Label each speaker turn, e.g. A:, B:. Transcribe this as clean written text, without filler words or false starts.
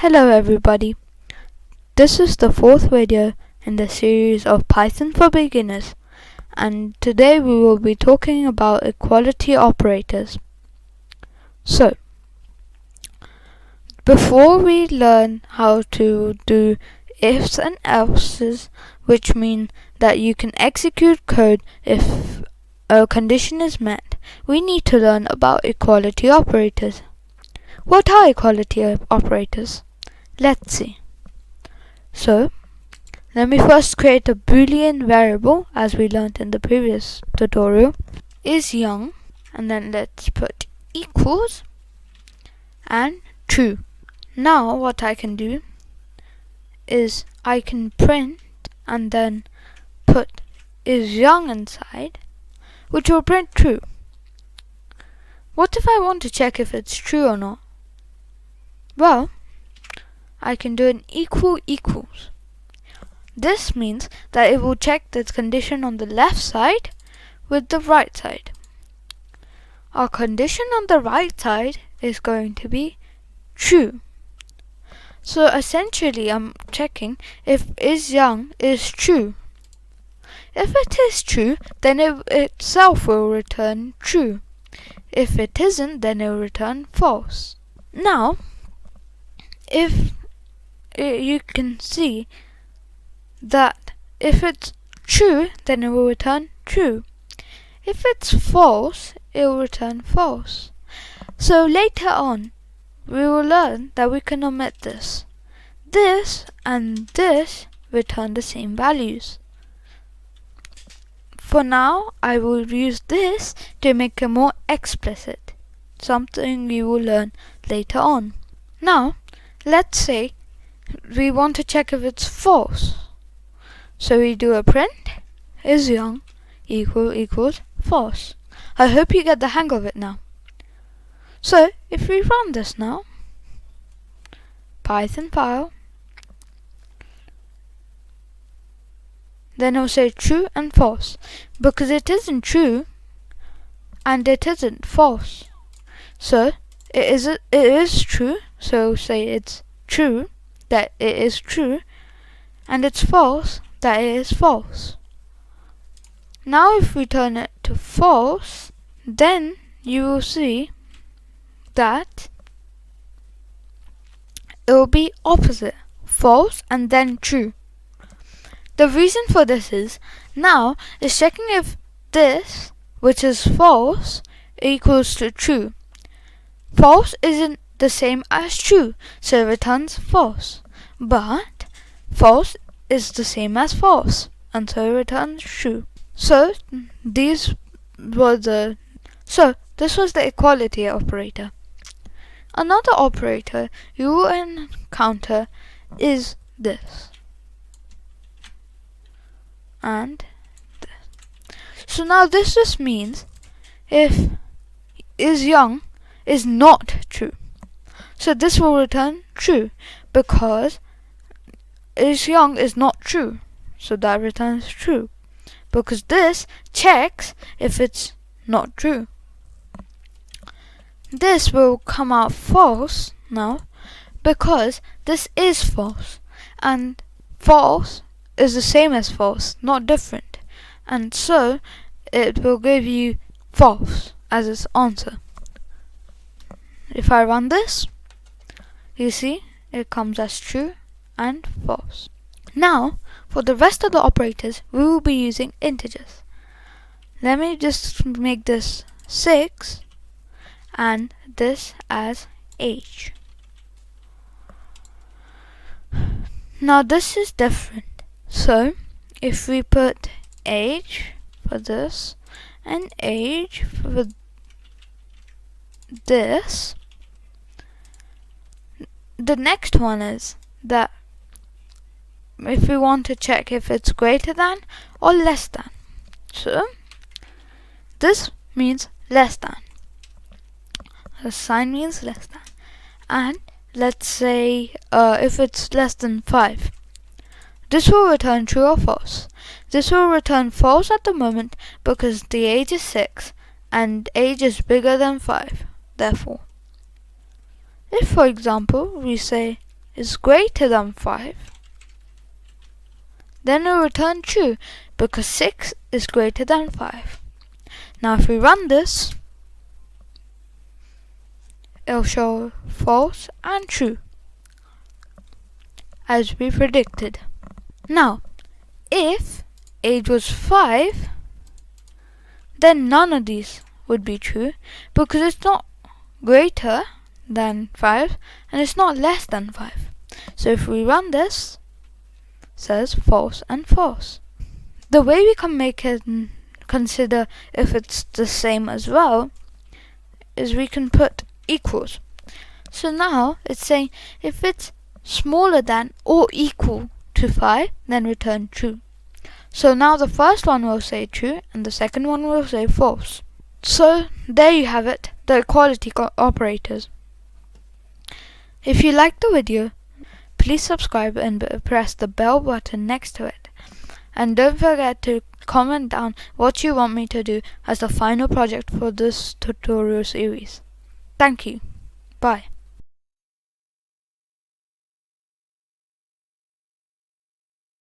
A: Hello everybody, this is the fourth video in the series of Python for Beginners, and today we will be talking about equality operators. So, before we learn how to do ifs and elses, which mean that you can execute code if a condition is met, we need to learn about equality operators. What are equality operators? Let's see. So, let me first create a boolean variable, as we learned in the previous tutorial, is young, and then let's put equals and true. Now what I can do is I can print and then put is young inside, which will print true. What if I want to check if it's true or not? Well, I can do an equals. This means that it will check the condition on the left side with the right side. Our condition on the right side is going to be true. So essentially I'm checking if is young is true. If it is true, then it itself will return true. If it isn't, then it will return false. Now, if you can see that if it's true, then it will return true. If it's false, it will return false. So later on, we will learn that we can omit this. This and this return the same values. For now, I will use this to make it more explicit, something you will learn later on. Now, let's say we want to check if it's false. So we do a print is young equals false. I hope you get the hang of it now. So if we run this now, Python file, then it'll say true and false, because it isn't true and it isn't false. So it is true, so say it's true, that it is true, and it's false, that it is false. Now if we turn it to false, then you will see that it will be opposite, false and then true. The reason for this is, now it's checking if this, which is false, equals to true. False isn't the same as true, so it returns false. But false is the same as false, and so it returns true. So this was the equality operator. Another operator you will encounter is this and this. So now this just means if is young is not true. So this will return true, because is young is not true. So that returns true, because this checks if it's not true. This will come out false now, because this is false, and false is the same as false, not different, and so it will give you false as its answer. If I run this, you see it comes as true and false. Now for the rest of the operators, we will be using integers. Let me just make this 6 and this as age. Now this is different. So if we put age for this and age for this, the next one is that if we want to check if it's greater than or less than. So this means less than. The sign means less than. And let's say if it's less than 5. This will return true or false. This will return false at the moment, because the age is 6 and age is bigger than 5. Therefore, if for example we say is greater than 5, then it'll return true because 6 is greater than 5. Now if we run this, it'll show false and true, as we predicted. Now, if age was 5, then none of these would be true because it's not greater than 5 and it's not less than 5. So if we run this, it says false and false. The way we can make it consider if it's the same as well is we can put equals. So now it's saying if it's smaller than or equal to 5, then return true. So now the first one will say true and the second one will say false. So there you have it, the equality operators. If you liked the video, please subscribe and press the bell button next to it. And don't forget to comment down what you want me to do as the final project for this tutorial series. Thank you. Bye.